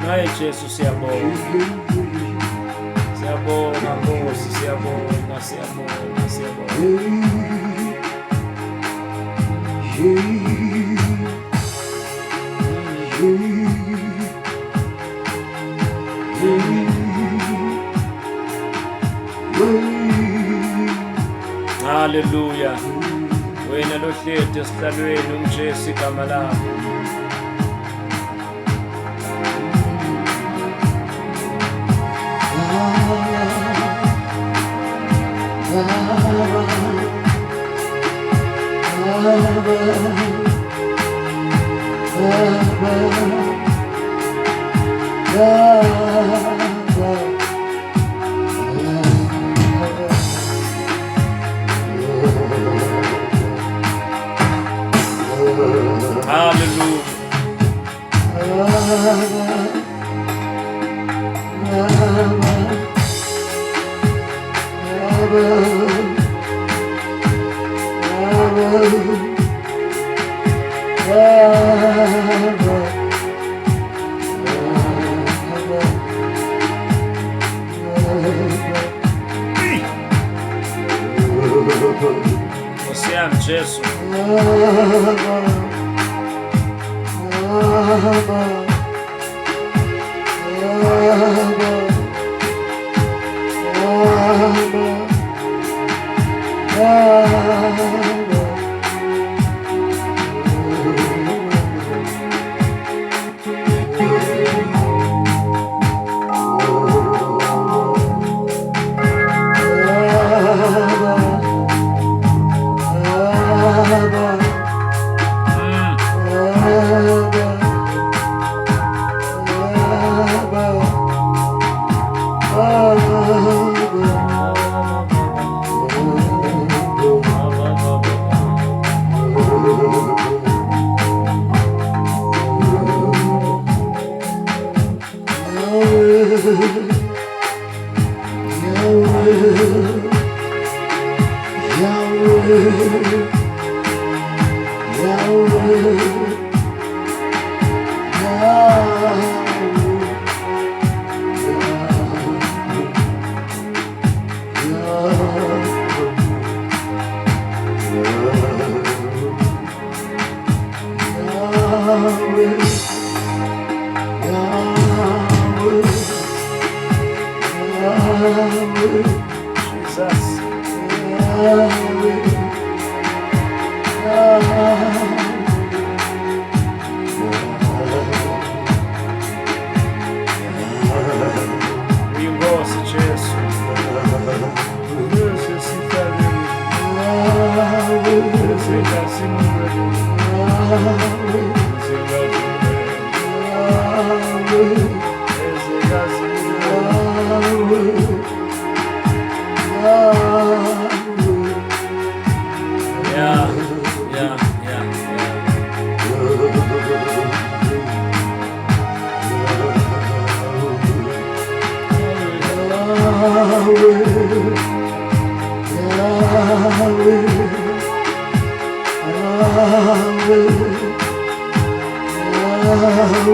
Naye Jesu siyabonga, siyabonga Nkosi, siyabonga, siyabonga, siyabonga. Hallelujah. Wena lohleti esihlalweni umJesu igama lakho. Você é Jesus.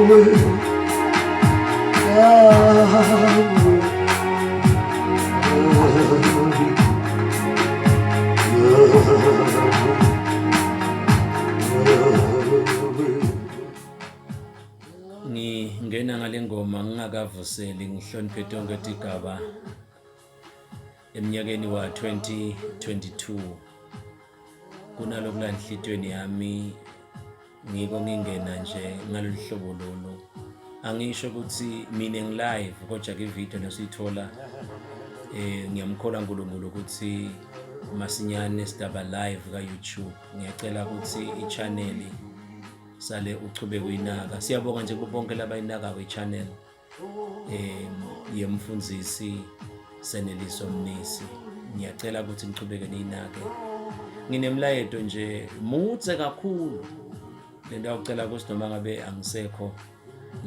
Ngingena ngale ngoma ngingakavuseli ngihloniphe tonke igaba eminyakeni wa 2022 kunalokhu la enhlitweni yami ngiko ngingena nje ngalolu hlobo lolu. Angisho ukuthi mina ngilive kodwa ke ivideo nesiyithola ngiyamkhola uNkulunkulu ukuthi masinyane sidaba live ka YouTube. Ngiyacela ukuthi i-channel sale uchube kuyinaka. Siyabonga nje bonke labayinaka kwi-channel Umfundzisi Seneliso Mnisi. Ngiyacela ukuthi nichubeke niyinake. Nginemlayeto nje mutse kakhulu. Lento awucela ukuthi noma ngabe angisekho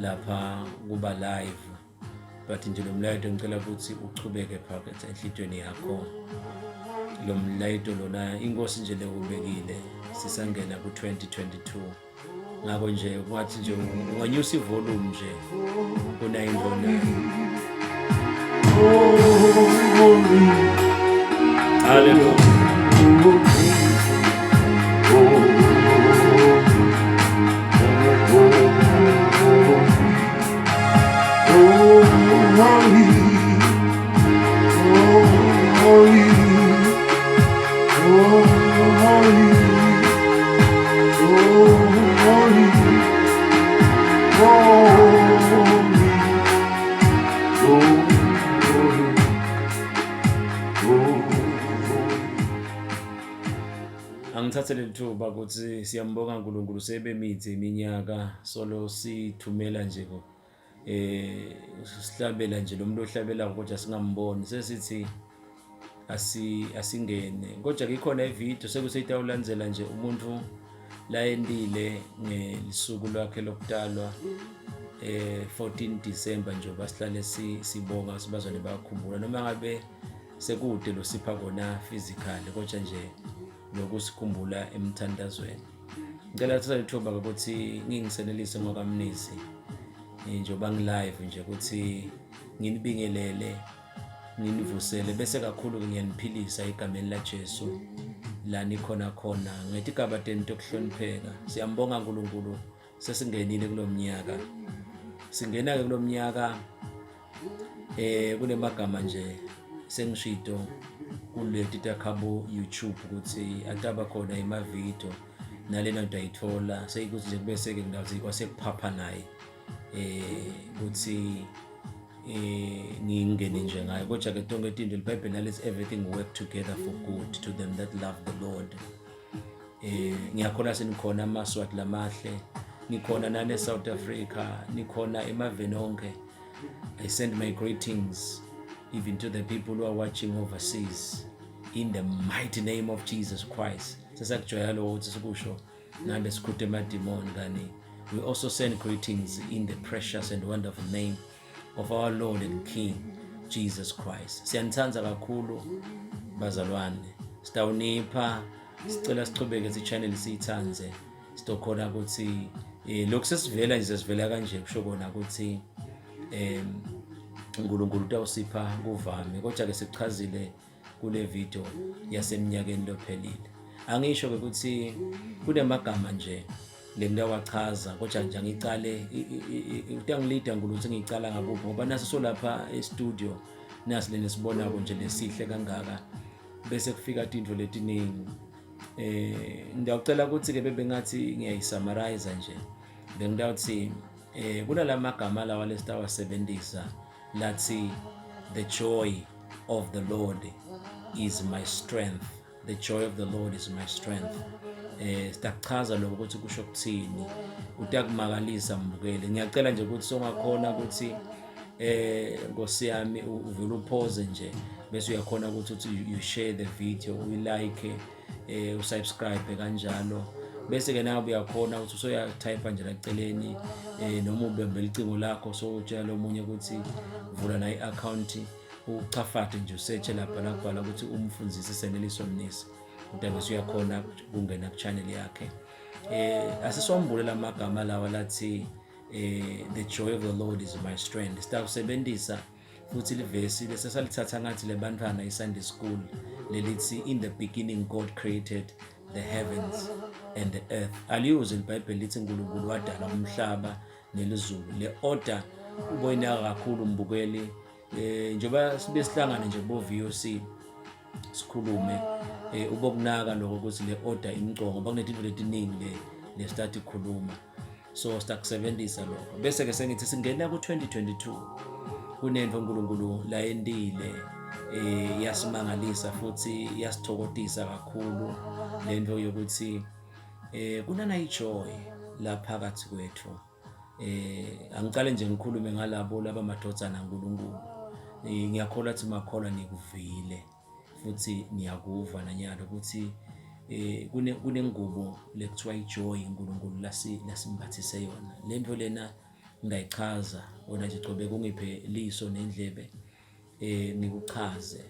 lapha kuba live, but nje lo mlayeto ngicela ukuthi uchubeke phakathi enhlitweni yakho. Lo mlayeto lona inkosi nje lekubekile sisangena ku-2022. Ngakho nje kwathi nje unganyusa ivolume nje ku-909. Hallelujah. Angithathe leli thuba ukuthi siyambonga uNkulunkulu sebemithi iminyaka solo sithumela nje sihlabela nje lo muntu ohlabela kodwa singamboni sesithi asingene kodwa ke ikhona ivideo sekuseyitawulandzela nje umuntu la endile ngelisuku lwakhe lokutalwa 14 December nje basihlale sibonga sibazwane bakukhumbula noma ngabe sekude lo sipha kona physically kodwa nje lokusikhumbula emthandazweni. Ngicela thatha ithuba ukuthi ngingisenelise ngokaMnisi njengoba ngilive nje ukuthi nginibingelele nginivusele bese kakhulu ngiyaniphilisa igameni laJesu la nikhona khona ngithi igaba tento okuhlonipheka. Siyambonga uNkulunkulu sesingenile kulomnyaka. Singena ke kulomnyaka kunemagama nje sengishido kuleti takhabo YouTube ukuthi ataba khona imavideo nalena nto ayithola seyikuthi nje bese ke ngathi kwasekuphapha naye ukuthi ngingene nje ngayo kodwa ke tonke into iBhayibheli nalithi everything work together for good to them that love the Lord. Ngiyakhola senikhona amaswati lamahle nikhona nane South Africa nikhona emaveni onke. I send my greetings even to the people who are watching overseas in the mighty name of Jesus Christ. Sesakujwayela lo ukuthi sikusho ngabe sikhuthe emadimoni kani. We also send greetings in the precious and wonderful name of our Lord and King Jesus Christ. Siyanithanza kakhulu bazalwane. Sitawunipha sicela sichubeke ichannel siyithanze. Sitokhona ukuthi lokho sesivela nje sivela kanje kusho kona ukuthi uNkulunkulu utawusipha kuvame kodwa ke sichazile kule video yaseminyakeni lophelile. Angisho ke ukuthi kunemagama nje lengiyawachaza kodwa nje ngicale utangilida uNkulunkulu ukuthi ngicala ngakuphi ngoba nasi solapha e-studio nasi leni sibona konje lesihle kangaka bese kufika into letiningi. Ngiyacela ukuthi ke bebengathi ngiyayisummarize nje bengidawuthi kunalamagama lawa lesitawasebenzisa lathi the joy of the Lord is my strength. The joy of the Lord is my strength. Sitachaza lokho ukuthi kusho ukuthini utakumakalisa mbukele. Ngiyacela nje ukuthi songakhona ukuthi Nkosi yami uvela upause nje bese uyakhona ukuthi you share the video, u-like, usubscribe kanjalo bese ke nawe uyakhona ukuthi usoya type nje la eceleni noma ubembe icingo lakho so utshela omunye ukuthi vula na i-account uchafate nje usearch lapha la kubhala ukuthi Umfundzisi Seneliso Mnisi utabe uyakhona ukungena ku channel yakhe. Asisombule lamagama lawa lathi the joy of the Lord is my strength. Sitawusebenzisa futhi livesi lesasalithatha ngathi lebantwana eSunday school lelithi in the beginning God created the heavens and the earth. Aliyuze iBhayibheli lithi uNkulunkulu wadala umhlaba nelizulu. Le order uboyinaka kakhulu mbukeli njengoba sibe sihlangane nje bo VOC sikhulume ubokunaka lokho ukuthi le order imcongo ngoba kunezinto letiningi le start ikhuluma. So sitakusebenzisa lokho bese ke sengithi singena ku-2022 kunento uNkulunkulu la endile yasimangalisa futhi yasithokozisa kakhulu lento yokuthi kunana ijoy la phakathi kwethu. Angicale nje ngikhulume ngalabo laba madodana kaNkulunkulu. Ngiyakholwa ukuthi makholwa nikuvile futhi niyakuva nanyalo ukuthi kunengubo lekuthiwa ijoy uNkulunkulu lasimbathise yona. Lento lena ngayichaza wona nje gcobeka ungiphe liso nendlebe ngikuchaze.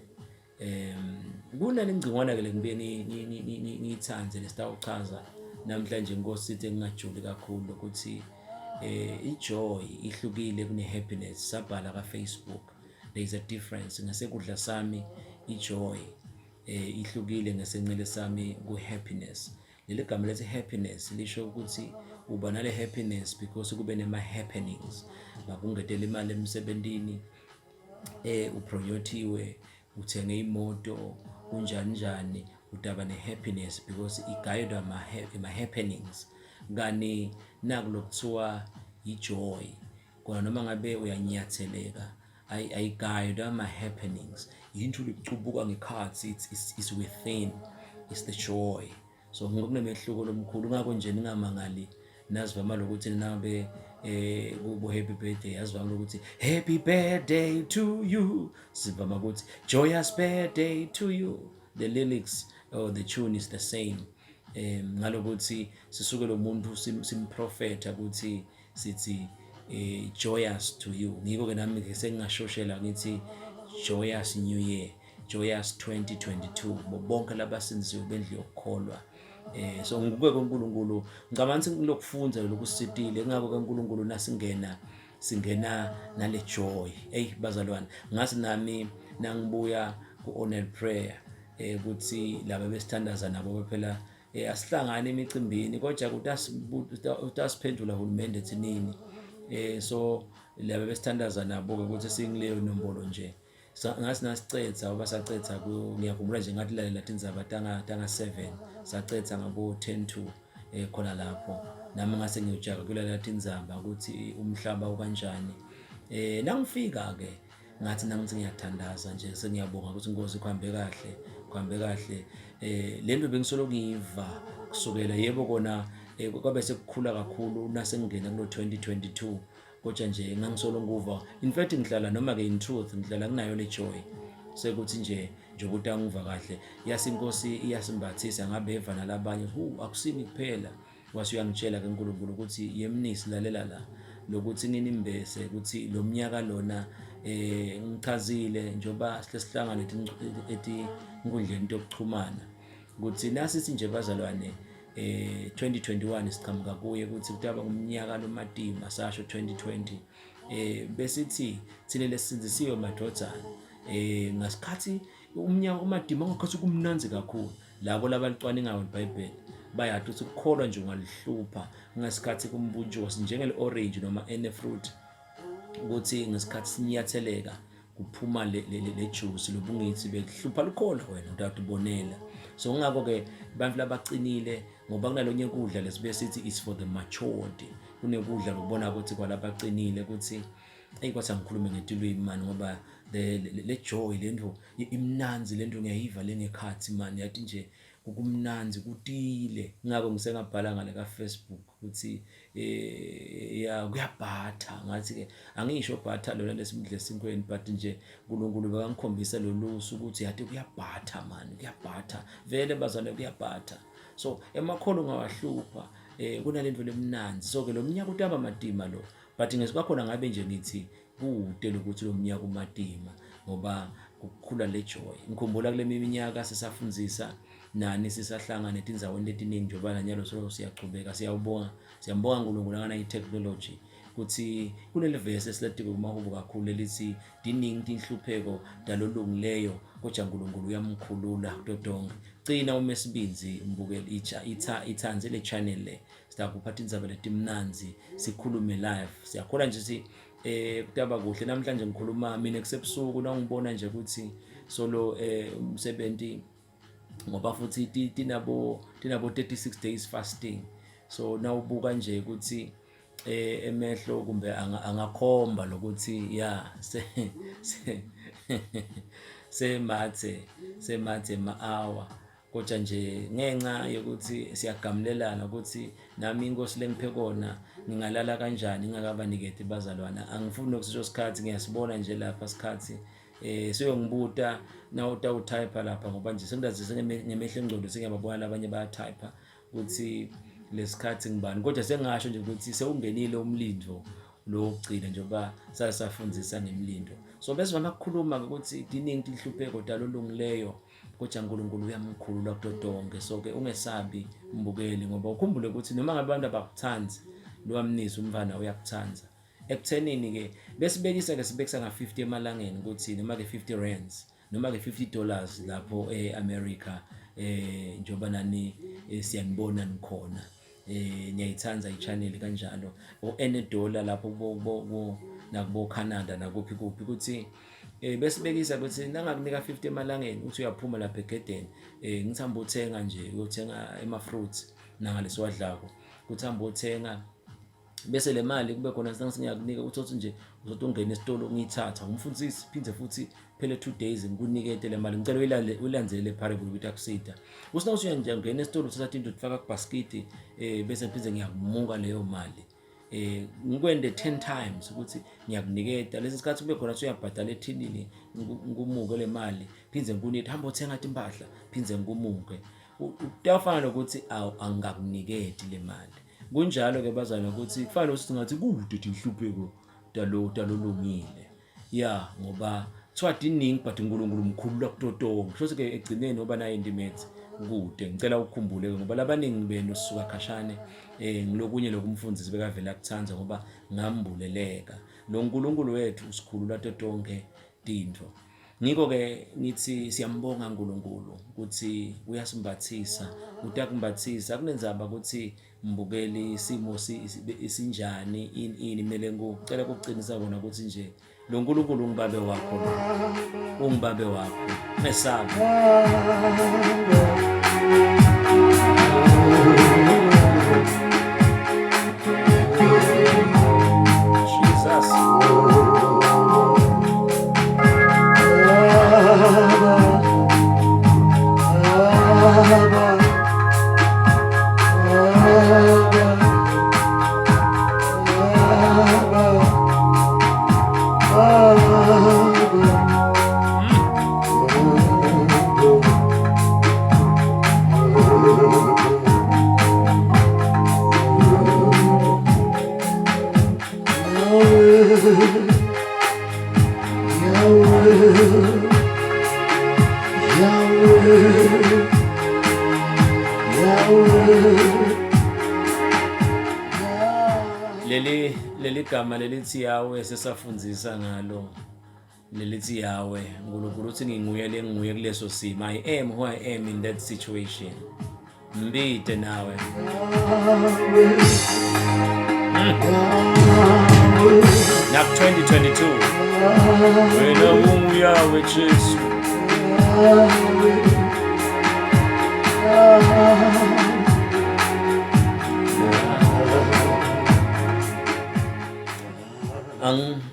Kunale ngcingwana ke lengibe ngiyithanze lesitawuchaza namhlanje Nkosi sithi ngingajuli kakhulu ukuthi ijoy ihlukile kune happiness. Sabhala ka Facebook there is a difference. Ngasekudla sami ijoy ihlukile ngasencele sami ku happiness. Leli gama lethi happiness lisho ukuthi uba nale happiness because kube nema happenings. Ngakungetela imali emsebentini upromotiwe uthenge imoto unjani udaba ne happiness because igayedwa ama happenings. Ngani nakulokuthiwa ijoy kona noma ngabe uyanyatheleka ayigayedwa ama happenings. Into licubuka ngekhathi it's within, it's the joy. So ngokunemehluko lomkhulu ngakho nje ningamangali nazivama lokuthi nabe kubo happy birthday yazivama ukuthi happy birthday to you, sivama ukuthi joyous birthday to you. The lyrics or the tune is the same. Ngalokuthi sisuke lo muntu simprofeta ukuthi sithi joyous to you. Ngiko ke nami ke sengingashoshela ngithi joyous new year, joyous 2022 bonke labasenziwe bendlu yokukholwa. So ngikubeke uNkulunkulu ngicabanga ukuthi ngilokufunza lokusitile ngakho ke uNkulunkulu singena nale joy. Bazalwane ngathi nami nangibuya ku-honor prayer ukuthi laba besithandaza nabo phela asihlangane emicimbini kodwa utasiphendula uhulumende ethi nini. So laba besithandaza nabo ukuthi singileyo nombolo nje ngathi nasicetha abasacetha ngiyakhumbula nje ngathi lalela tindzaba tanga 7 sacetha ngabo 10 to khona lapho nami ngase ngiyojaka kulalela tindzaba ukuthi umhlaba ukanjani. Nangifika ke ngathi nangithi ngiyathandaza nje sengiyabonga ukuthi Nkosi kuhambe kahle. Lento bengisolo ngiva kusukela yebo kona kwabe sekukhula kakhulu nasengena kulo 2022 kodwa nje ngangisolo nguva. In fact ngihlala noma ke in truth ngihlala kunayo le joy sekuthi nje ukuthi angiva kahle yasinkosi iyasimbathisa ngabe eva nalabanye akusimi kuphela wase uyangitshela ke uNkulunkulu ukuthi yemnisi lalela la lokuthi nginimbese ukuthi lo mnyaka lona ngichazile njoba sihlangana ethi inkundleni yokuxhumana ukuthi nasithi nje bazalwane 2021 siqhamuka kuye ukuthi kutaba ngumnyaka lomatima sasho 2020 besithi thina lesinzisiwe madodana ngasikhathi umnyaka umadima ngakhathi kumnanzi kakhulu labo labalicwaningayo iBhayibheli bayathi ukuthi ukukholwa nje ungalihlupha ngasikhathi kumbunjosi njengele orange noma any fruit ukuthi ngesikhathi sinyatheleka kuphuma le juice lobungithi bekuhlupha lukholwa wena uthatha ubonela. So ngakho ke abantu labacinile ngoba kunalonye ukudla lesibe sithi is for the matured. Kunekudla lokubona ukuthi kwalabacinile ukuthi kwathi ngikhulume ngetilo imani ngoba le joy lento imnanzi lento ngiyayiva lengekhathi mani yathi nje kumnanzi kutile. Ngakho ngisengabhala ngale ka Facebook ukuthi kuyabhatha ngathi ke angisho bhatha lona lesimidle sinkweni but nje uNkulunkulu bekangikhombisa lolusu ukuthi yathi kuyabhatha mani kuyabhatha vele bazane kuyabhatha. So emakholo ngawahlupha kunalento lemnanzi. So ke lo mnyaka utaba madima lo but ngesikwakhona ngabe nje ngithi kude lokuthi lo mnyaka umadima ngoba ukukhula le joy. Ngikhumbula kule minyaka sisafundzisa nani sisahlangana etindzaweni letiningi njengoba nanyalo solo siyachubeka siyambonga uNkulunkulu ngana itechnology ukuthi kunele verse esiladike kumahubo kakhulu elithi diningi tinhlupheko dalolungileyo kodwa uNkulunkulu uyamkhulula kutotonke. Cina umesibinzi mbukeli ithanze le channel le sitakuphatha indzaba letimnanzi sikhulume live. Siyakhola nje si kutaba kuhle namhlanje ngikhuluma mina kusebusuku ngibona nje ukuthi solo umsebenzi ngoba futhi tinabo 36 days fasting. So nawubuka nje ukuthi emehlo kumbe angakhomba lokuthi ya semathe ma-hour kodwa nje ngenxa yokuthi siyagamlelana ukuthi nami inkosi lengiphe kona ngingalala kanjani ngingakabaniketi bazalwana. Angifuni nokusisho sikhathi ngiyasibona nje lapha sikhathi siyongibuta nawutawutype lapha ngoba nje sengidazise ngemehlo engcondo sengiyababona abanye bayatype ukuthi lesikhathi ngibani kodwa sengasho nje ukuthi sewungenile umlindo lo wokugcina njengoba safundzisa ngemlindo. So bese bamakhuluma ukuthi diningi tinhlupheko dalolungileyo kodwa uNkulunkulu uyamkhulula kutotonke. So ke ungesabi mbukeli ngoba ukhumbule ukuthi noma ngabe abantu abakuthandi lo wamnisi umfana uyakuthanza ekuthenini ke besibekisa ke sibekisa nga50 emalangeni ukuthi noma ke 50 rands noma ke $50 lapho eAmerica njoba nani siyanibona nikhona ngiyayithanza ichannel kanjalo $1 lapho nakubo Canada nakuphi ukuthi besibekisa ukuthi nangakunika 50 emalangeni uthi uyaphuma lapha egedeni ngithamba uthenga nje uyothenga fruits nangaleso wadlako kuthamba uthenga bese le mali kube khona sengiyakunika uthothi nje uzothi ungena esitolo ngiyithatha umfundisi phindze futhi phele 2 days ngikunikete le mali ngicela uyilandzele parable ukuthi akusida usina usuya nje ngena esitolo uthatha into ufaka kubasket bese phindze ngiyakumuka leyo mali ngikwende 10 times ukuthi ngiyakuniketa lesi sikhathi kube khona uyabhadala ethinini ngikumuke le mali phindze ngikunikete hamba uthenga impahla phindze ngikumuke utafana nokuthi angakuniketi le mali. Kunjalo ke bazana ukuthi kufanele singathi kude tinhlupheko dalolungile ya ngoba thiwa diningi but uNkulunkulu mkhulu kutotonke. Kusho ke egcineni ngoba nayo intimate kude ngicela ukukhumbule ngoba labaningi benu sisuka khashane ngilokunye lokumfundisi bekavela akuthanza ngoba ngambuleleka lo uNkulunkulu wethu usikhulula totonke tinto. Ngiko ke ngithi siyambonga uNkulunkulu ukuthi uyasimbathisa utakumbathisa kunenzaba ukuthi mbukeli isimo isinjani ini mele ngicela ukuqinisa kona ukuthi nje lo uNkulunkulu ungibabe wakho ungibabe wakho mesabi Jesus leli gama lelithi yawe sesafundzisa ngalo lelithi yawe uNkulunkulu uthi nginguye kuleso simo. I am who I am in that situation. Mbite nawe nak 2022 wena unguyawe Jesu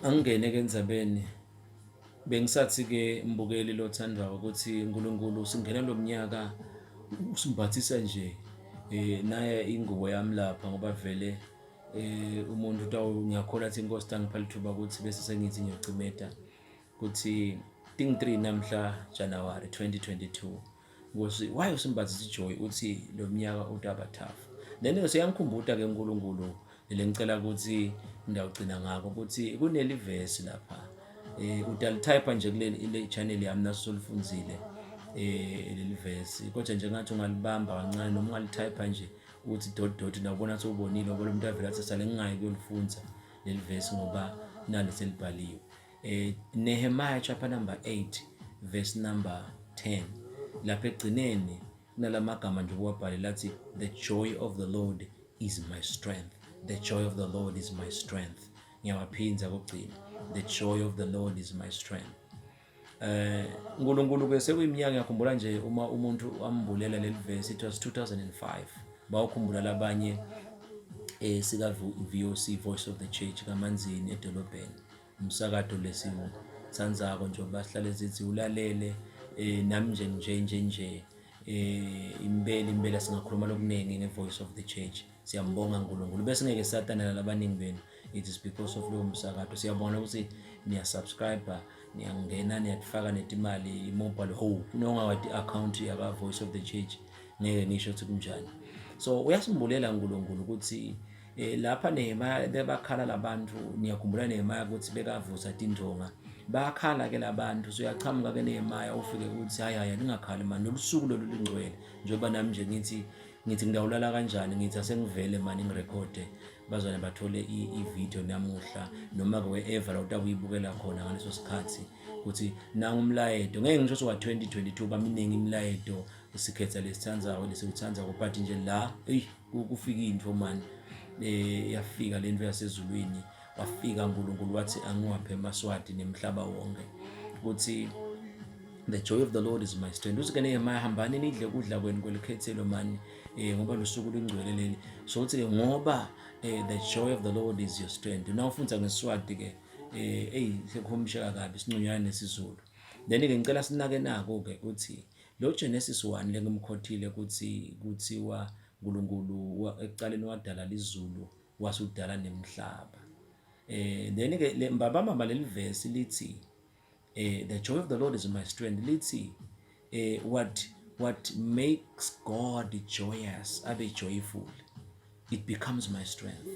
angene ke endzabeni bengisathi ke mbukeli lothandwa ukuthi uNkulunkulu singena lo mnyaka usimbathisa nje naye ingubo yami lapha ngoba vele umuntu ngiyakhola ukuthi inkosi tangipha lithuba ukuthi bese sengithi ngiyocimeta ukuthi ting 3 namhla January 2022 ukuthi why usimbathisa ijoy uthi lo mnyaka utabathafu then siyangikhumbula ke uNkulunkulu lengicela ukuthi ngiyawugcina ngako ukuthi kuneli verse lapha utalitype nje kule channel yami nasolifundzile leli verse kodwa nje ngathi ungalibamba kancane noma ungalitype nje uthi ... nawubona ukuthi ubonile ngoba lo muntu avela athi sale ngingayi kuyolifunza leli verse ngoba nalo selibhaliwe. Nehemiah chapter number 8 verse number 10, lapha egcineni kunalamagama nje okuwabhale lathi the joy of the Lord is my strength. The joy of the Lord is my strength. Ngiyawaphinza kokugcina, the joy of the Lord is my strength. uNkulunkulu ke sekuyiminyaka, ngiyakhumbula nje uma umuntu ambulela leli verse, it was 2005, bawukhumbula labanye sika VOC Voice of the Church kaManzini edolobheni, umsakazo lesithandzako nje basihlale sithi ulalele, nami nje impela singakhuluma lokuningi ngeVoice of the Church. Siyambonga uNkulunkulu, bese ngeke satana labaningi benu, it is because of lowo msakazo. Siyabona ukuthi niyasubscribe, niyangena, niyafaka netimali imobile nongawadi account yaka Voice of the Church, ngeke ngisho ukuthi kunjani. So uyasimbulela uNkulunkulu ukuthi lapha Nehemiah bebakhala labantu, ngiyakhumbula Nehemiah ukuthi bekavusa tindonga, bakhala ke labantu. So uyachamuka ke Nehemiah ufike ukuthi hayi ningakhali mani, nolusuku lolu lingcwele, njengoba nami nje ngithi ngidawulala kanjani, ngithi asengivele mani ngirekhode bazwane bathole i-video namuhla, noma ke wherever la utabuyibukela khona ngaleso sikhathi, ukuthi nangu umlayedo. Ngeke ngisho wa 2022 baminingi imilayedo isikhetha lesithandayo lesithandayo, but nje la kufika into mani, yafika lento yasezulwini, wafika uNkulunkulu wathi angiwaphe emaswati nemhlaba wonke, ukuthi the joy of the Lord is my strength. Uthi ke Nehemiah, hambani nidle ukudla kwenu kwelikhethelo mani, ngoba lusuku lungcwele leli. So uthi ke ngoba the joy of the Lord is your strength. Nawufunza ngeSiswati ke sekuhumsheka kabi sinconyana nesizulu. Then ke ngicela sinake nako ke uthi lo Genesis 1 lengimkhothile ukuthi kuthiwa uNkulunkulu ekuqaleni wadala izulu wasudala nemhlaba. Then ke le mbabamba leli verse lithi the joy of the Lord is my strength. Lithi what makes God joyous, abe joyful, it becomes my strength.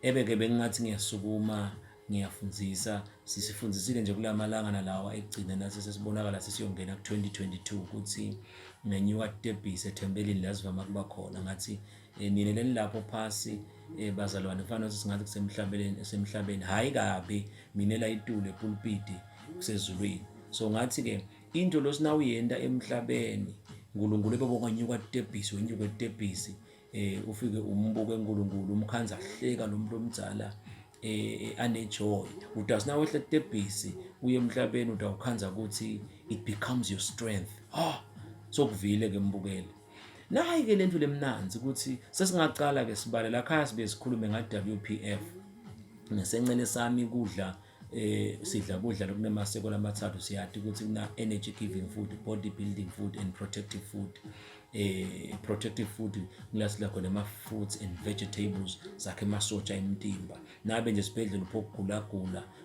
Ebeke bengathi ngiyasukuma ngiyafundzisa, sisifundzisile nje kulamalanga nalawa egcina nase sesibonakala sesiyongena ku2022 ukuthi ngenyuka tebhisi ethembelini lazivama kuba khona ngathi nina leni lapho phasi bazalwane kufanele ukuthi singathi kusemhlabeni hayi kabi mina la itule epulpiti kusezulwini. So ngathi ke into losina uyenda emhlabeni uNkulunkulu ebonganyuka tebhisi, wenyuka tebhisi, ufike umbuke uNkulunkulu umkhanza hleka lo muntu omdzala anejoy. Utasina wehle tebhisi uye emhlabeni utawukhanza ukuthi it becomes your strength. So kuvile ke mbukele. Nayi ke lento lemnanzi ukuthi sesingaqala ke sibale la khaya sibe sikhulume ngaWPF. Nesencane sami kudla sidla kudla lokunemaseko lamathathu, siyathi ukuthi kuna energy giving food, body building food and protective food. Protective food ngilasidla khona ama-fruits and vegetables zakhe emasotsha emtimba. Nabe nje sibhedlela uphokugula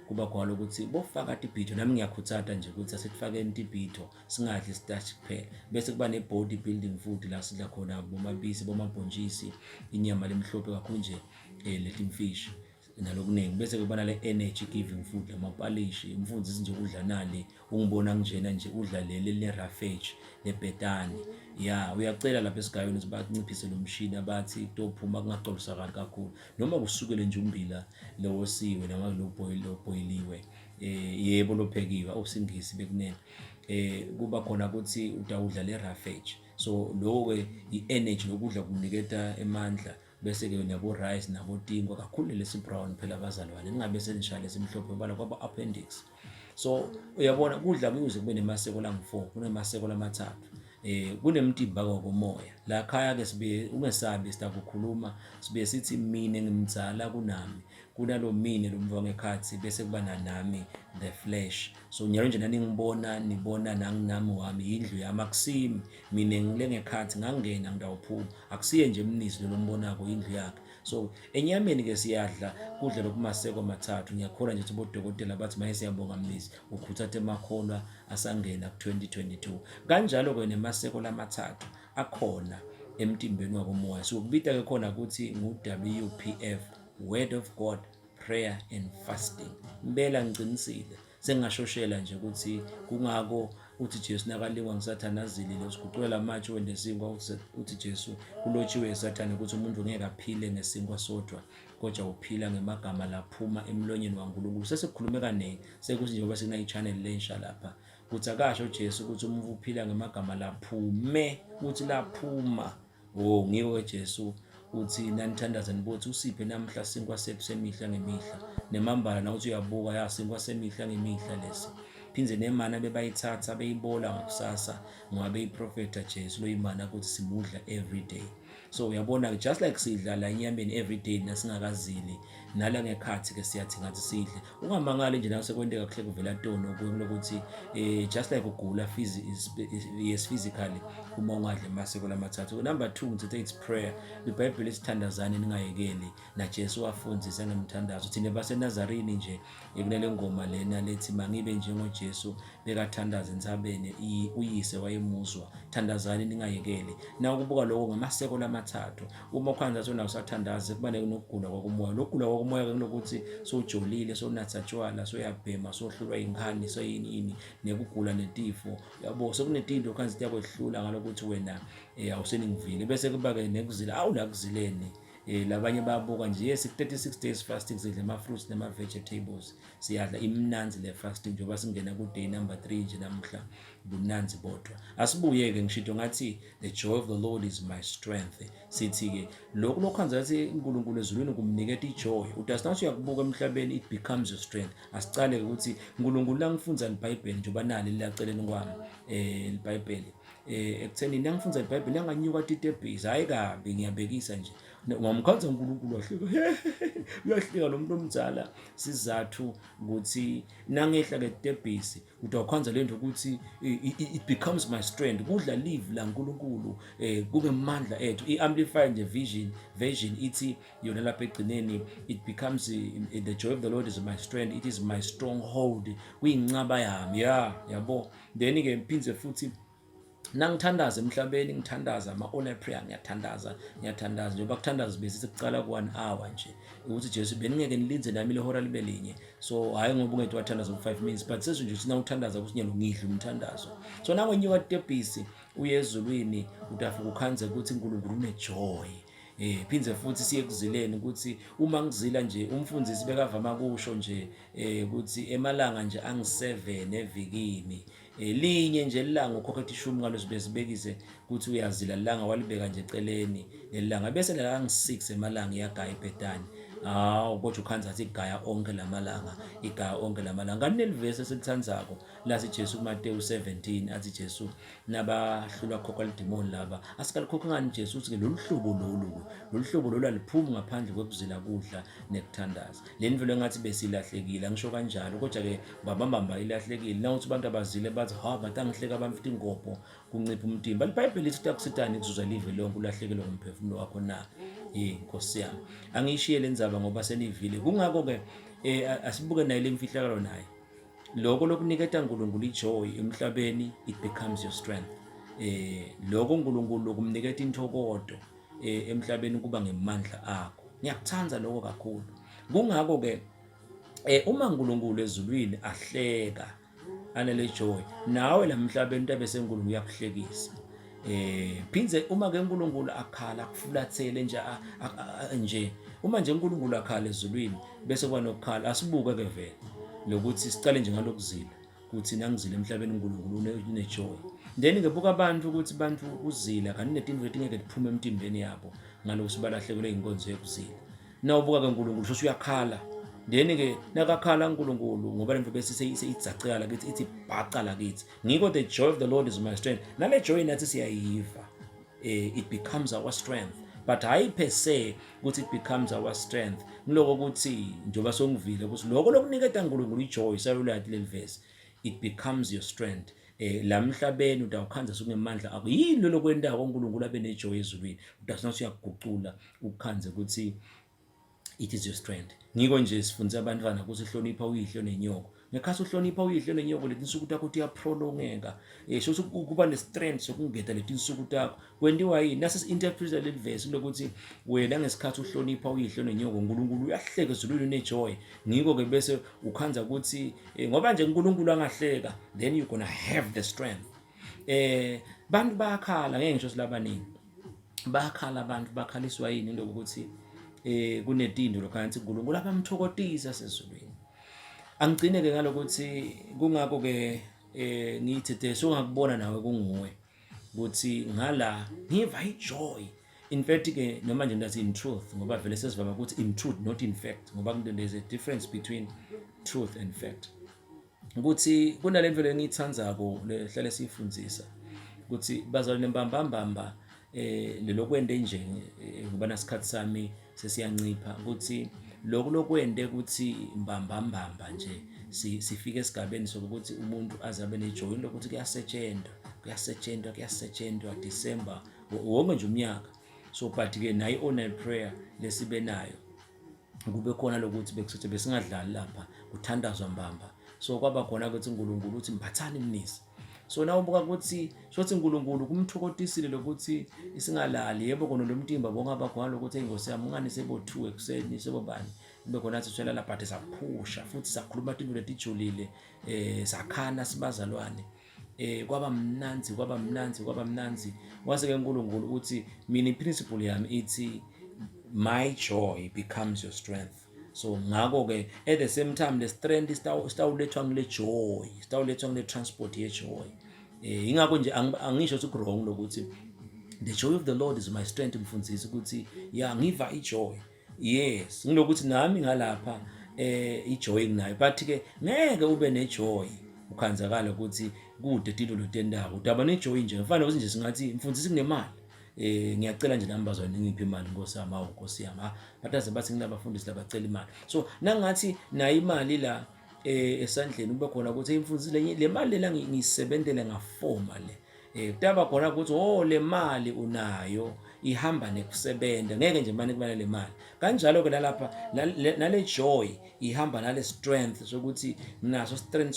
kuba khona ukuthi bofaka tibhitho, nami ngiyakhuthata nje ukuthi asikufakeni tibhitho singadli starch kuphela. Bese kuba ne-body building food la sidla khona bomabisi, bomabhontshisi, inyama lemhlophe kakhulu nje, letimfishi nalokuningi. Bese kuba le energy giving food, amapalishi, umfundzisi nje ukudla nale ungibona njena nje udla leli le-roughage lebhetani. Uyacela lapha esigayweni ukuthi banciphise lo mshini abathi kutophuma kungacolisakali kakhulu, noma kusukele nje umbila lowosiwe noma lo boiliwe, yebo lophekiwe awusingisi bekunene, kuba khona ukuthi utawudla le-roughage. So lo ke i-energy lokudla kuniketa emandla. Bese ke nabo rice nabo tingo kakhulu lesi brown phela abazalwane, ningabe senishaya lesimhlophe bala kwaba appendix. So uyabona kudla kuze kube nemaseko langu4, kunemaseko lamathathu. Kunemtimba komoya la khaya ke sibe ungesabi sitakukhuluma, sibe sithi mina ngimdzala kunami, kunalo mina lomva ngekhathi, bese kuba nami the flesh. So nyalo nje nani ngibona nibona nami wami indlu yami, akusimi mina ngile ngekhathi ngangena ngidawuphuma, akusiye nje Mnisi lo mbonako indlu yakhe. So enyameni ke siyadla kudla lokumaseko amathathu. Ngiyakholwa nje ukuthi bodokotela bathi maye siyabonga Mnisi ukhuthathe emakholwa asangena ku2022. Kanjalo ke nemaseko lamathathu akhona emtimbeni wakomoya. So kubita ke khona ukuthi ngu-WPF, Word of God, Prayer and Fasting. Mbela ngicinisile sengashoshela nje ukuthi kungako uthi Jesu nakalingwa ngisathane azilile usiguqula amatshe wendesinkwa uthi Jesu kulotshiwe esathane ukuthi umuntu ngeke aphile ngesinkwa sodwa kodwa uphila ngemagama laphuma emlonyeni waNkulunkulu. Sesikhulume kaningi sekuthi njengoba sekunayi-channel lensha lapha kuthi akasho uJesu ukuthi umuntu uphila ngemagama laphume uthi laphuma. Ngiwe Jesu uthi nanithandaza nibothi usiphe namhla sinkwa sethu semihla ngemihla nemambala na uthi uyabuka yasinkwa semihla ngemihla lesi phinze nemana bebayithatha beyibola ngakusasa ngoba beyiprofeta Jesu loyimana ukuthi simudla every day. So uyabona just like sidla la inyameni every day nasingakazili nala ngekhathi ke siyathi ngathi sidle ungamangali nje nasekwenteka kuhle kuvela tono ukuthi just like ugula physically uma ungadle maseko lamathathu. Number 2 ngithi it's prayer. iBhayibheli isithandazane ningayekeli na Jesu wafundzisa ngemthandazo. Thina baseNazarini nje kunale ngoma lena lethi mangibe njengoJesu bekathandaza entsabeni uyise wayemuzwa thandazani ningayekeli. Na ukubuka lokho ngamaseko lamathathu uma ukhanza athi unawusathandaza kuba nokugula kwakumoya. Lokugula kwakumoya kunokuthi sojolile sonatha tshwala soyabhema sohlulwa ingane soyini nekugula netifo yabo sekunetinto ukhanza iyakwedlula ngalokuthi wena awuseningivile bese kuba ke nekuzila awulakuzileni. Labanye bayabuka nje yes 36 days fasting sidle ama-fruits nama-vegetables siyadla imnanzi le fasting njengoba singena ku-day number 3 nje namhla bunanzi bodwa. Asibuye-ke ngisho ngathi the joy of the Lord is my strength. Sithi-ke lokhu lokhanza athi uNkulunkulu ezulwini kumniketa ijoy uthi nathi uyakubuka emhlabeni it becomes your strength. Asicale-ke ukuthi uNkulunkulu langifunza iBhayibheli njengoba nali lilaceleni kwami iBhayibheli ekutheni nangifunza iBhayibheli anganyuka titebhisi hayi kabi ngiyabekisa nje ngamkhanza uNkulunkulu wahleka uyahleka lo muntu omdala sizathu ukuthi nangehla ke titebhisi utawukhanza lento ukuthi it becomes my strength kudla live la uNkulunkulu kube amandla ethu. I-amplify nje version ithi yona lapha egcineni it becomes the joy of the Lord is my strength, it is my stronghold kuyincaba yami yabo. Then ke mphinze futhi nangithandaza emhlabeni ngithandaza ama-honor prayer ngiyathandaza njengoba kuthandaza bese kucala ku-1 hour nje ukuthi Jesu beningeke nilinze nami lehora libe linye. So hayi ngoba ungethi wathandaza ku5 minutes but sezwe nje uthina uthandaza ukuthi nyalo ngidla umthandazo. So nangenyuka tebhisi uye ezulwini utafuka ukhanze ukuthi uNkulunkulu unejoy. Phinze futhi siye kuzileni ukuthi uma ngizila nje umfundisi bekavama kusho nje ukuthi emalanga nje angi7 evikini linye nje ilanga ukhokha 10 ngalo sibezibekise ukuthi uyazila ilanga walibeka nje eceleni lelanga bese la angi6 emalanga iyagaya ibhetani. Kodwa ukhanza athi igaya onke lamalanga igaya onke lamalanga. Kanelivesi esilithandzako la siJesu kuMateyu 17 athi Jesu nabahlulwa khokha lidimoni laba asikalikhokha ngani Jesu uthi lolu hlobo lolu aliphumi ngaphandle kwekuzila kudla nekuthandaza. Leni vele ngathi besilahlekile angisho kanjalo kodwa ke babamba ilahlekile nawuthi abantu abazile bathi batangihleka bamfita ingopho kuncipha umtimba. iBhayibheli lithi takusitani kuzuza live lonke ulahlekelwe umphefumulo wakho na. Nkosi yami angishiye lenzaba ngoba senivile kungakho ke asibuke nayo lemfihlakalo naye lokho lokuniketa uNkulunkulu ijoy emhlabeni it becomes your strength. Lokho uNkulunkulu lokumniketa intokodo emhlabeni kuba ngemandla akho. Ngiyakuthanda lokho kakhulu kungakho ke uma uNkulunkulu ezulwini ahleka anele joy nawe la emhlabeni into beseNkulunkulu uyakuhlekisa. Phinze uma ke uNkulunkulu akhala akufulathele nje uma nje uNkulunkulu akhala ezulwini bese kuba nokukhala asibuke ke vele lokuthi sicale nje ngalokuzila ukuthi nangizila emhlabeni uNkulunkulu unejoy. Then ngebuka abantu ukuthi bantu uzila kanti netinto etingeke diphume emtimbeni yabo ngalokuthi balahlekelwe inkonzo yokuzila. Nawubuka ke uNkulunkulu shosho uyakhala. Then ke nakakhala uNkulunkulu ngoba lemvu bese seyidzaceka la kithi ithi bhaca la kithi ngiko the joy of the Lord is my strength. Nale joy nathi siyayiva it becomes our strength but hayi per se ukuthi it becomes our strength ngiloko ukuthi njoba songivile ukuthi lokho lokuniketa uNkulunkulu ijoy sayolwathi lelivesi it becomes your strength. La emhlabeni utawukhanza sungemandla akho yini lo lokwenda uNkulunkulu abe nejoy ezulwini utasinathi uyagucula ukukhanze ukuthi it is your strength. Ngiko nje sifundisa abantwana ukuthi hlonipha uyihlo nenyoko. Ngekhathi uhlonipha uyihlo nenyoko leti nsuku takho tiyaprolongeka. Sho kuba ne-strength sokungeta leti nsuku takho. Kwendiwa yini? Nasi interpreta leli verse lokuthi wena ngesikhathi uhlonipha uyihlo nenyoko uNkulunkulu uyahleka ezulwini unejoy. Ngiko ke bese ukhanza ukuthi ngoba nje uNkulunkulu angahleka, then you're gonna have the strength. Bantu bayakhala ngeke ngisho silabaningi. Bayakhala abantu bakhaliswa yini into ukuthi kunetindo lokhansi uNkulunkulu abamthokozisa sezulwini. Angigcine ke ngalokuthi kungakho ke ngithi songakubona nawe kunguwe ukuthi ngala ngiva ijoy. In fact ke noma nje ndathi in truth ngoba vele sesivama ukuthi in truth not in fact ngoba there's a difference between truth and fact. Ukuthi kunalento le ngiyithandzako lehlale siyifundzisa ukuthi bazalwane mbambambamba lelokwende nje ngoba nasikhathi sami sesiyancipha ukuthi lokwende ukuthi mbambambamba nje sifike esigabeni sokuthi umuntu azabe nejoy lokuthi kuyasetshenzwa December wonke nje umnyaka. So but ke nayi honor prayer lesibe nayo kube khona lokuthi bekusethe besingadlali lapha kuthandazwa mbamba. So kwaba khona ukuthi uNkulunkulu uthi mphathani Mnisi. So na ubuka ukuthi shothi uNkulunkulu kumthokotisile lokuthi isingalali. Yebo kona lo mtimba bongaba khona lokuthi ingosi yami ungani sebo2 ekuseni sebobani kube khona athi thwela lapha saphusha futhi sakhuluma into letijulile sakhana sibazalwane. Kwaba mnanzi wase ke uNkulunkulu uthi mina iprinciple yami ithi my joy becomes your strength. So ngako ke at the same time the strength istawulethwa ngile joy, istawulethwa ngile transport ye joy. Ingakho nje angisho ukuthi wrong lokuthi the joy of the Lord is my strength. Umfundzisi ukuthi ya ngiva ijoy. Yes, ngilokuthi nami ngalapha ijoy nginayo but ke ngeke ube nejoy ukhanzakala ukuthi kude tilo lotendako udaba nejoy nje mfana ukuthi nje singathi mfundisi kunemali. Ngiyacela nje nami bazwane ngiphi imali Nkosi yami awu Nkosi yami bataze bathi nginabafundisi labacela imali. So nangathi nayo imali la esandleni kube khona ukuthi imfundisi le mali la ngiyisebenzele ngafoma le kutaba khona ukuthi le mali unayo ihamba nekusebenza ngeke nje manje kubana le mali kanjalo ke lapha nale joy ihamba nale strength sokuthi naso strength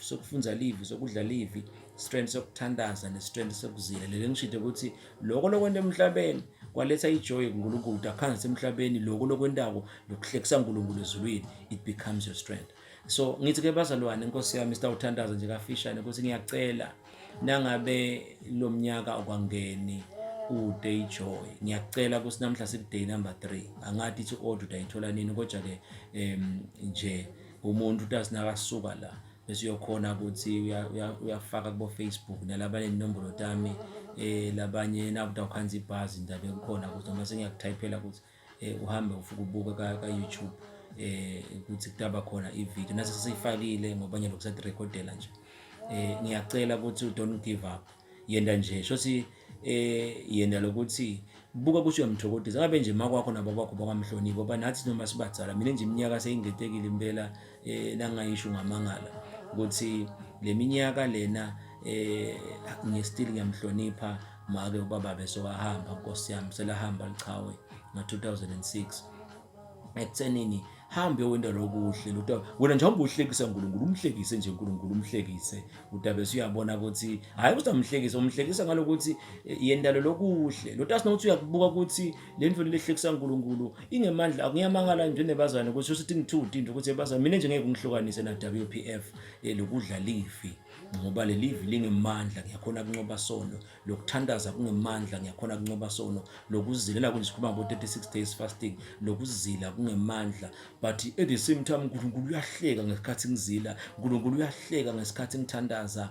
sokufunza livi sokudla livi, strength sokuthandaza ne-strength sokuzila. Lele ngishide ukuthi lokho lokwenda emhlabeni kwaletha ijoy kuNkulunkulu akhanza semhlabeni lokho lokwendako lokuhlekisa uNkulunkulu ezulwini it becomes your strength. So ngithi ke bazalwane Nkosi yami sitawuthandaza nje kafishane ukuthi ngiyacela nangabe lo mnyaka okwangeni uday joy ngiyacela ukuthi namhla sikuday number 3 angathi ithi order utayithola nini kodwa ke nje umuntu utasinaka suka la bese uyokhona ukuthi uyafaka kubo Facebook nalabanye inombolo tami labanye nakuthi awukhanza ibhazi ndabe kukhona ukuthi noma sengiyakutypela ukuthi uhambe ufuka ubuka ka YouTube ukuthi kutaba khona ivideo nase sesiyifakile ngoba nje lokusathi recordela nje. Ngiyacela ukuthi don't give up, yenda nje shothi yenda lokuthi buka ukuthi uyamthokozisa ngabe nje makwakho nababa bakho bakamhloniphi ngoba nathi noma sibadzala mina nje iminyaka seyingetekile impela nangayisho ngamangala ukuthi le minyaka lena still ngiyamhlonipha make ubaba besokahamba Nkosi yami selahamba lichawe ngo-2006 ekuthenini hambe wenda lokuhle lutaba wena nje hamba uhlekisa uNkulunkulu umhlekise nje uNkulunkulu umhlekise utabe usuyabona ukuthi hayi ukuthi amhlekise umhlekisa ngalokuthi yendalo lokuhle lotasi nokuthi uyakubuka ukuthi le ndlo lehlekisa uNkulunkulu ingemandla akuyamangala nje nebazana ukuthi usithi ngithuthi into ukuthi ebazana mina nje ngeke ngihlukanise na WPF lokudla livi ngoba le livi lingemandla ngiyakhona kuncoba sono lokuthandaza kungemandla ngiyakhona kuncoba sono lokuzilela kunje sikhuluma ngo 36 days fasting lokuzila kungemandla. But at the same time uNkulunkulu uyahleka ngesikhathi ngizila, uNkulunkulu uyahleka ngesikhathi ngithandaza.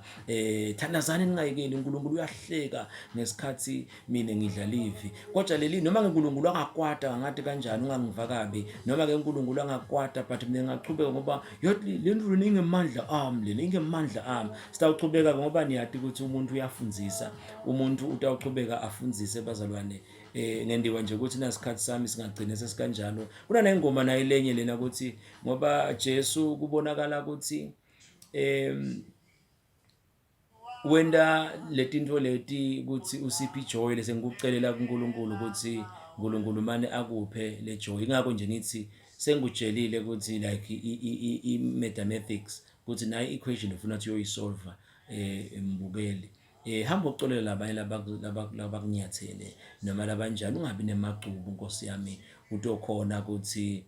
Thandazani ningayekeli, uNkulunkulu uyahleka ngesikhathi mina ngidla livi. Kodwa leli noma uNkulunkulu angakwata ngathi kanjani ungangiva kabi, noma ke uNkulunkulu angakwata but mina ngiyachubeka ngoba le ndlu ingemandla ami, le ingemandla ami. Sitawuchubeka ngoba niyathi ukuthi umuntu uyafundzisa, umuntu utawuchubeka afundzise bazalwane. Ngendiwa nje ukuthi nasikhathi sami singagcina sesikanjalo. Kuna nengoma nayo lenye lena ukuthi ngoba Jesu kubonakala ukuthi wenda letintfo leti ukuthi usiphi joy lese ngikucelela kuNkulunkulu ukuthi uNkulunkulu mane akuphe le joy. Ingakho nje ngithi sengikutshelile ukuthi like i-mathematics ukuthi nayo i-equation ufuna ukuthi uyoyisolve mbukeli. Hamba uxolela labanye labakunyathele noma labanjani, ungabi nemacubu Nkosi yami, utokhona ukuthi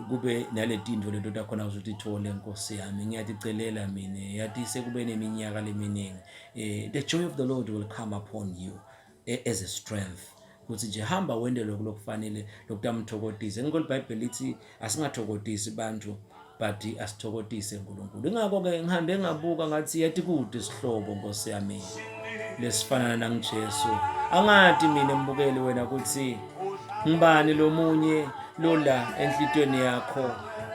kube naletinto lento takhona ukuthi ithole Nkosi yami. Ngiyaticelela mina yathi sekube neminyaka leminingi, the joy of the Lord will come upon you as a strength, ukuthi nje hamba wende lokho lokufanele lokutamthokodise. Ngikho iBhayibheli lithi asingathokodisi bantu but asithokodise uNkulunkulu. Ingakho-ke ngihambe ngabuka ngathi yathi kude isihlobo Nkosi yami lesifana nangiJesu. Angathi mina mbukeli wena ukuthi ngibani lo munye lola enhlitweni yakho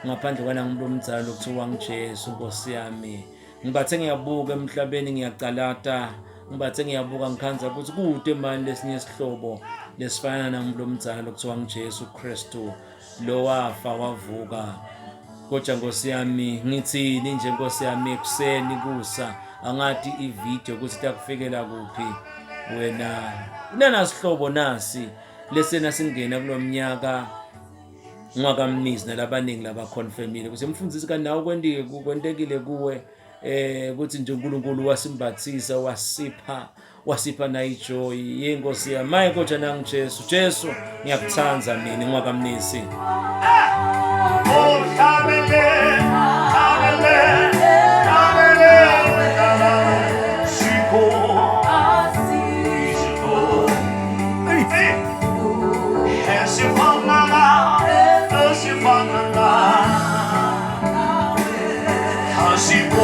ngaphandle kwana ngibomdzalo lokuthiwa ngiJesu Nkosi yami. Ngibathe ngiyabuka emhlabeni ngiyacalata, ngibathe ngiyabuka ngikhanza ukuthi kude manje lesinye isihlobo lesifana nangibomdzalo lokuthiwa ngiJesu Kristu lo wafa wavuka. Kodwa Nkosi yami ngithini nje Nkosi yami ekuseni kusa angathi ivideo ukuthi takufikela kuphi wena unanasihlobo nasi lesena singena kulomnyaka Mnisi nalabaningi labaconfirmile ukuthi Umfundzisi kanti nawe kwentekile kuwe ukuthi nje uNkulunkulu wasimbathisa wasipha na ijoy yenkosi yami. Maye kodwa nangiJesu Jesu ngiyakuthanza mina Mnisi. Ashiko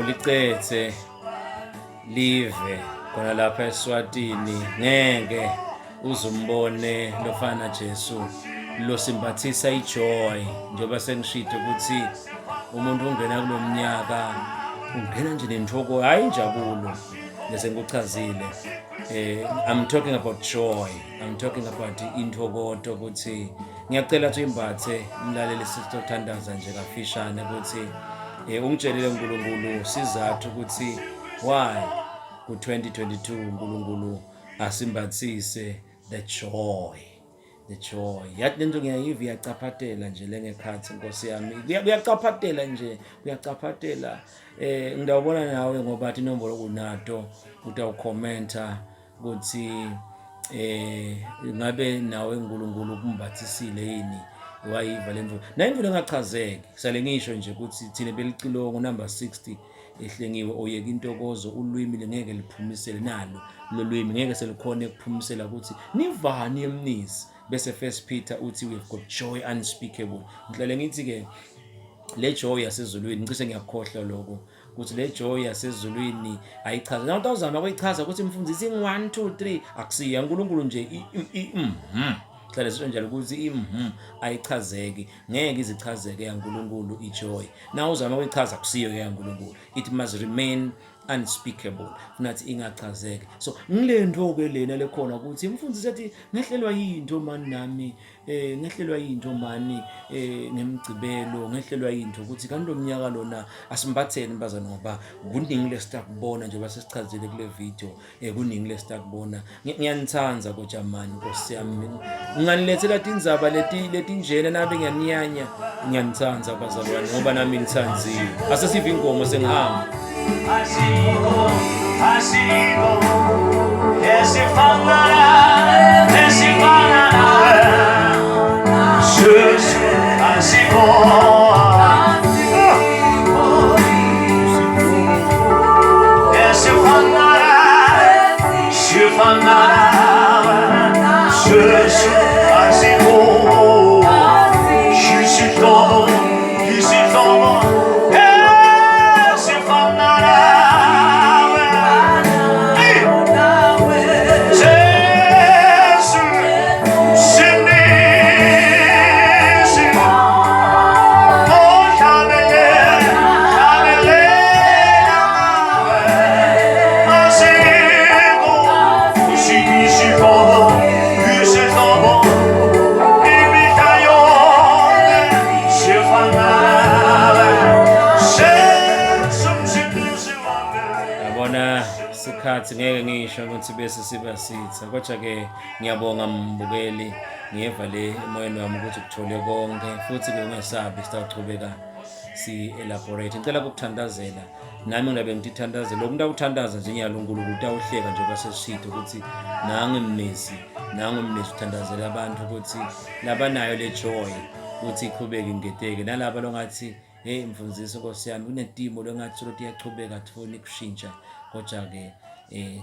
ulicethe live khona lapha eSwatini ngeke uzumbone lofana Jesu lo simbathisa ijoy njengoba sengishito ukuthi umuntu ungena kulomnyaka ungena nje nenhloko hayi injabulo bese ngikuchazile I'm talking about joy, I'm talking about intokoto ukuthi ngiyacela ukuthi imbathe umlaleli sisithandaza nje kafishane ukuthi ungitshelile uNkulunkulu sizathu ukuthi why ku2022 uNkulunkulu asimbathise the joy. Yathi lento ngiyayiva iyacaphatela nje lengekhathi Nkosi yami kuyacaphatela nje kuyacaphatela ngidawubona nawe ngoba athi inombolo kunato utawukhomenta ukuthi ngabe nawe uNkulunkulu ukumbathisile yini wayiva lemvu na imvulo engachazeki sale ngisho nje ukuthi thina belicilongo number 60 ehlengiwe oyeka intokozo ulwimi lengeke liphumisele nalo lolwimi ngeke selikhona ukuphumisela ukuthi nivani emnisi bese First Peter uthi we've got joy unspeakable ngihlale ngithi ke le joy yasezulwini ngicishe ngiyakhohlwa lokho ukuthi le joy yasezulwini ayichaza nawe utawuzama ukuyichaza ukuthi Mfundzisi 1 2 3 akusiya uNkulunkulu nje hlale sisho njalo ukuthi ayichazeki ngeke izichazeke yaNkulunkulu ijoy na uzama ukuyichaza kusiyo yaNkulunkulu it must remain unspeakable funathi ingachazeke so ngilento ke lena lekhona ukuthi Mfundzisi ethi ngehlelwa yinto mani nami ngehlelwa yinto mani ngemgcibelo ngehlelwa yinto ukuthi kanti lo mnyaka lona asimbatheni bazana ngoba kuningi lestakubona nje basesichazile kule video kuningi lestakubona ngiyanithanza koJamani Nkosi yami nginganilethela tindzaba letinjena nabe ngiyaniyanya ngiyanithanza bazalwane ngoba nami ngithanziwe asesiva ingoma sengihamba Asigo, esse fangará, Jesus, asigo, esse fangará, Jesus, asigo, isikhathi ngeke ngisho ukuthi bese siba sitha kodwa ke ngiyabonga mbukeli ngiyeva le emoyeni wami ukuthi ukuthole konke futhi ke ungesabi sitawuchubeka si elaborate ngicela ukuthandazela nami ngilabe ngithandazela lokhu ngawuthandaza nje nyalo uNkulunkulu utawuhleka nje basesishito ukuthi nangu Mnisi uthandazela abantu ukuthi labanayo le joy ukuthi iqhubeke ingedeke nalabo longathi hey Mfundzisi Nkosi yami kunetimo longathi ukuthi iyachubeka athoni kushintsha kodwa ke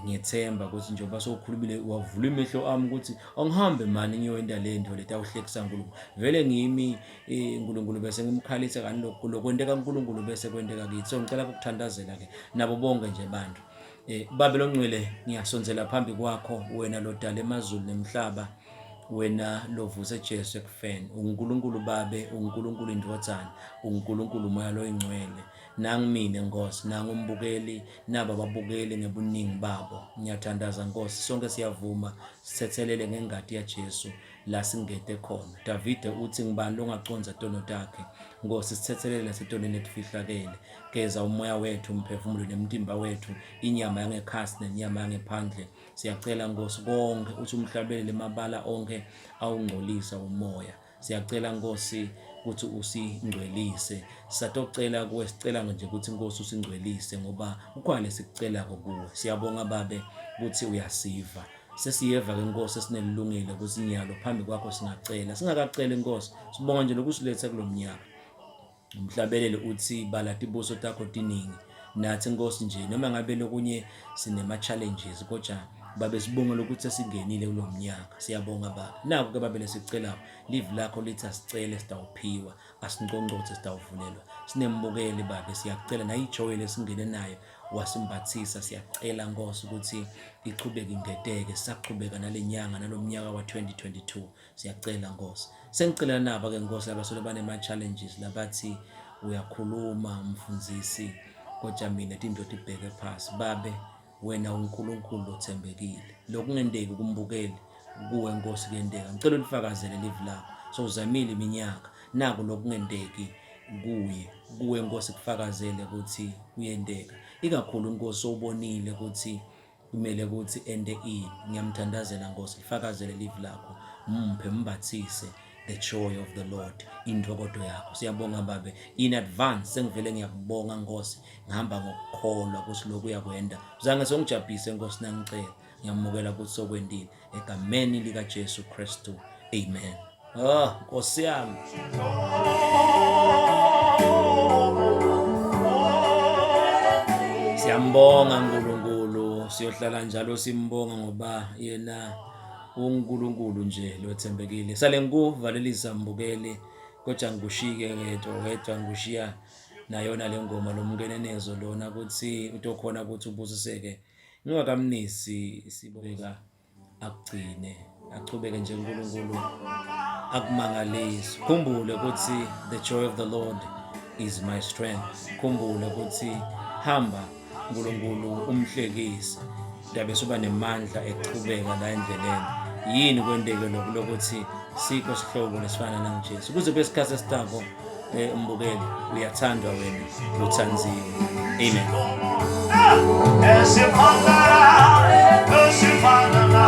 ngiyethemba ukuthi njengoba sokhulumile wavula imehlo ami ukuthi angihambe mani ngiyoyenda le nto leta uhlekisa uNkulunkulu vele ngimi uNkulunkulu bese ngimkhalisa kani lokwenteka uNkulunkulu bese kwenteka kithi so ngicela ukuthandazela ke nabo bonke nje abantu babe longcwele ngiyasonzela phambi kwakho wena lodala emazulu nemhlaba wena lovuse Jesu ekufeni uNkulunkulu babe uNkulunkulu indvodzana uNkulunkulu moya lo ingcwele nangimine Nkosi nangumbukeli naba babukeli ngebuningi babo ngiyathandaza Nkosi sonke siyavuma sithethelele ngengadi yaJesu la singete khona Davide uthi ngibani longaconza tono takhe Nkosi sithethelele nasetoneni etifihlakele geza umoya wethu umphefumulo nemtimba wethu inyama yangekhasi nenyama yangephandle siyacela Nkosi konke uthi umhlabelele emabala onke awungcolisa umoya siyacela Nkosi ukuthi usingcwelise satocela kuwe sicela nje ukuthi Nkosi usingcwelise ngoba ukhona lesicela kuwe siyabonga babe ukuthi uyasiva sesiyeva ke Nkosi esinelungile kusinyalo phambi kwakho singacela singakacela Nkosi sibonga nje lokusiletha kulomnyaka umhlabelele uthi balati ibuso takho tiningi nathi Nkosi nje noma ngabe lokunye sinema challenges kodwa babe sibongela ukuthi sesingenile kulo mnyaka. Siyabonga baba. Naku ke babe lesicelayo, live lakho lithi asicele sitawuphiwa, asinqonqothe sitawuvulelwa. Sinembukeli babe, siyakucela na ijoy lesingene nayo wasimbathisa. Siyacela Nkosi ukuthi ichubeke ingedeke, sisaqhubeka nalenyanga nalomnyaka wa-2022. Siyacela Nkosi. Sengicelela naba ke Nkosi labasuke banema-challenges labathi uyakhuluma Umfundzisi kodwa mina indodana ibheke phansi. Babe, wena uNkulunkulu othembekile. Lokungendeki kumbukeli kuwe Nkosi kuyendeka. Ngicela ulifakazele live lakho. So uzamile iminyaka, naku lokungendeki kuwe Nkosi kufakazele ukuthi kuyendeka. Ikakhulu Nkosi sobonile ukuthi kumele ukuthi ende ini. Ngiyamthandazela Nkosi, lifakazele live lakho. Mphe mbathise the joy of the Lord, intokodo yakho. Siyabonga babe in advance. Sengivele ngiyakubonga Nkosi, ngihamba ngokukholwa ukuthi lokhu uyakwenda. Uzange songijabhise Nkosi, nangicela ngiyamukela ukuthi sokwendile egameni lika Jesu Kristu, amen. Nkosi yami. Siyambonga uNkulunkulu, siyohlala njalo simbonga ngoba yena uNkulunkulu nje lothembekile. Sale ngikuvalelisa mbukeli, kodwa ngikushike wedwa ngikushiya nayona le ngoma lomkenenezo lona ukuthi utokhona ukuthi ubusiseke. Ngingakamnisi sibeka akugcine, achubeke nje uNkulunkulu akumangalise. Khumbule ukuthi the joy of the Lord is my strength. Khumbule ukuthi hamba uNkulunkulu umhlekise, ndabe soba nemandla echubeka la endleleni. Yini kwendeke lokuthi sikho sihlobo lesifana nangeJesu. Kuze besikhathi esitako mbukeli, uyathandwa wena, uthanziwe. Amen. Esifana na,